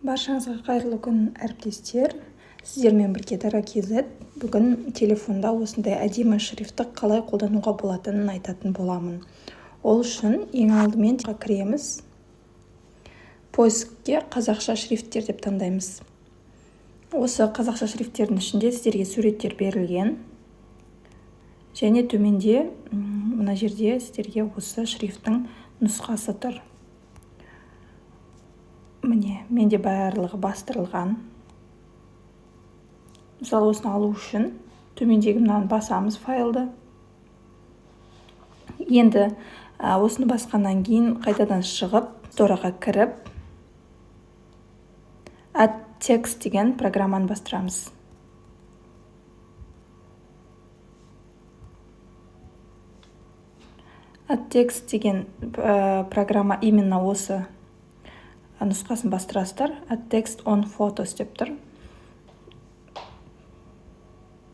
Баршаңызға қайырлы күн, әріптестер. Сіздермен бірге Дара KZ. Бүгін телефонда осындай әдемі шрифтті қалай қолдануға болатынын айтатын боламын. Ол үшін ең алдымен кіреміз. Поискке қазақша шрифттер деп таңдаймыз. Осы қазақша шрифттердің ішінде сіздерге суреттер берілген. Және төменде мына жерде сіздерге осы шрифттің нұсқасы тұр. Міне, менде барлығы бастырылған. Мысалы, осыны алу үшін төмендегі мынаны басамыз файлды. Енді осыны басқаннан кейін қайтадан шығып, Store'ға кіріп, Add Text деген программаны бастырамыз. Add Text деген программа именно осы нұсқасын бастырасыздар. Add Text on Photos деп тұр.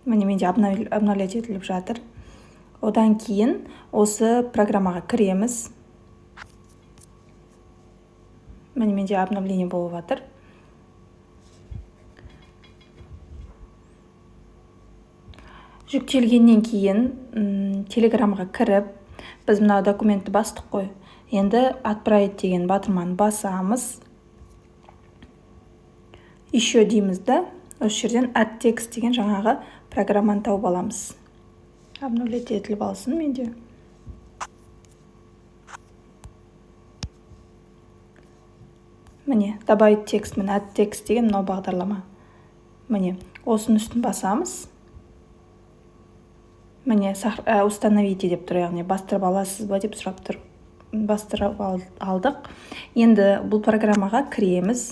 Міне, менде обновлять етіліп жатыр. Одан кейін осы программаға кіреміз. Міне, менде обновление болып жатыр. Жүктелгеннен кейін Телеграмға кіріп, біз мына документті бастық қой. Енді отправить деген батырманы басамыз. Еще дейміз да, осы жерден Add Text деген жаңағы программаны тауып аламыз. Обновлять етіліп алсын менде. Міне, добавить текст, міне Add Text деген мынау бағдарлама. Міне, осының үстін басамыз. Міне, установите деп тұр, яғни бастырып аласыз ба деп сұрап тұр. Бастырып алдық. Енді бұл программаға кіреміз.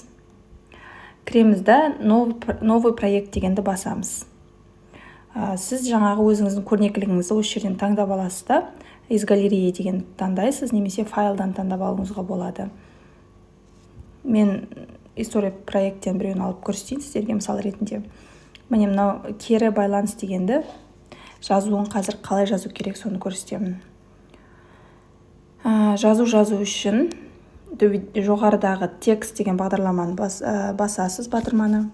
Кіреміз да новый проект дегенді басамыз. Сіз жаңағы өзіңіздің көрнекілігіңізді осы жерден таңдап аласыз да, из галереи деген таңдайсыз, немесе файлдан таңдап алуыңызға болады. Мен история проекттен біреуін алып көрсетейін сіздерге мысал ретінде. Міне, мынау кері байланыс дегенді жазуын қазір қалай жазу керек, соны көрсетемін. Жазу үшін жоғарыдағы текст деген бағдарламаны басасыз батырманы.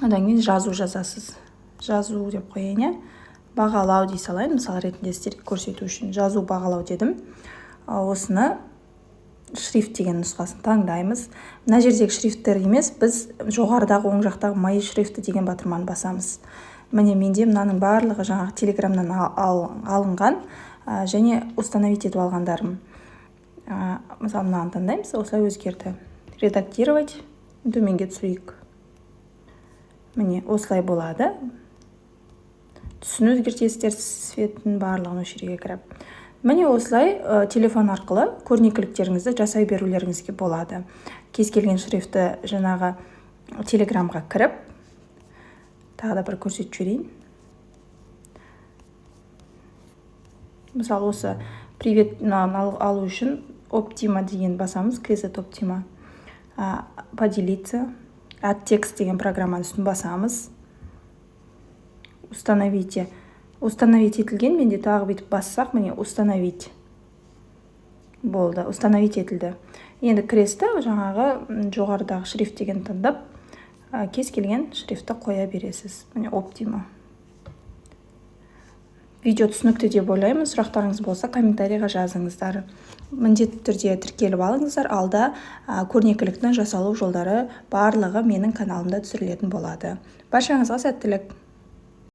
Одан кейін жазу жазасыз. Жазу деп қойын, бағалау дей салайын, мысал ретінде сіздерге көрсету үшін. Жазу бағалау дедім. Осыны шрифт деген нұсқасын таңдаймыз. Мына жердегі шрифттер емес, біз жоғарыдағы оң жақтағы мои шрифті деген батырманы басамыз. Міне, менде мынаның барлығы жаңағы Телеграмнан алынған және установить етіп алғандарым. Мысалы, мынаны таңдаймыз, осылай өзгерді. Редактировать, төменге түсірейік. Міне, осылай болады. Түсін өзгертесіздер, светін барлығын өшіреге кіріп. Міне, осылай телефон арқылы көрнекіліктеріңізді жасай берулеріңізге болады. Кез келген шрифті жаңағы Телеграмға кіріп, тағы да бір көрсетіп жіберейін. Мысалы, осы привет алу үшін Optima деген басамыз, KZ Optima. Поделиться. Add Text деген программаны үстін басамыз. Установите. Установить етілген, менде тағы бетіп бассақ, міне, установить. Болды, установить етілді. Енді кресті жаңағы жоғарыдағы шрифт деген таңдап, кез келген шрифтті қоя бересіз. Міне, Optima. Видео түсінікті деп ойлаймын. Сұрақтарыңыз болса, комментарийға жазыңыздар. Міндетті түрде тіркеліп алыңыздар. Алда көрнекіліктің жасалу жолдары барлығы менің каналымда түсірілетін болады. Баршаңызға сәттілік.